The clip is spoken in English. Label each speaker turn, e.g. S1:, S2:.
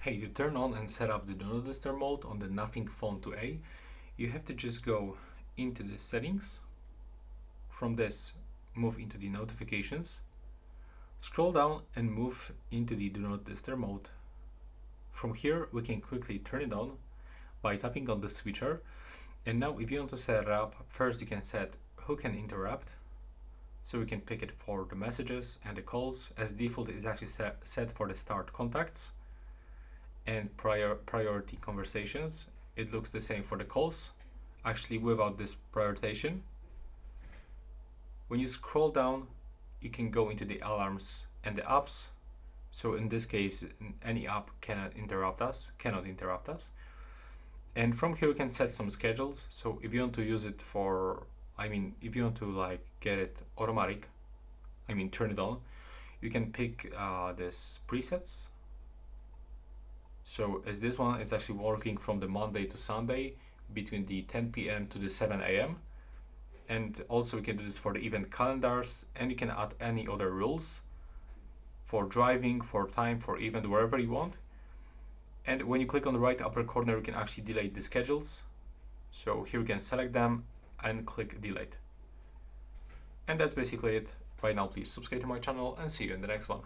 S1: Hey, to turn on and set up the Do Not Disturb mode on the Nothing phone to A, you have to just go into the settings. From this, move into the notifications. Scroll down and move into the Do Not Disturb mode. From here, we can quickly turn it on by tapping on the switcher. And now if you want to set it up, first you can set who can interrupt. So we can pick it for the messages and the calls. As default, it's actually set for the start contacts and priority conversations. It looks the same for the calls, actually without this prioritization. When you scroll down, you can go into the alarms and the apps. So in this case, any app cannot interrupt us. And from here, you can set some schedules. So if you want to use it for, if you want to get it automatic, turn it on, you can pick this presets. So as this one is actually working from the Monday to Sunday between the 10 p.m. to the 7 a.m. And also we can do this for the event calendars, and you can add any other rules for driving, for time, for event, wherever you want. And when you click on the right upper corner, you can actually delete the schedules. So here you can select them and click delete. And that's basically it. Right now, please subscribe to my channel and see you in the next one.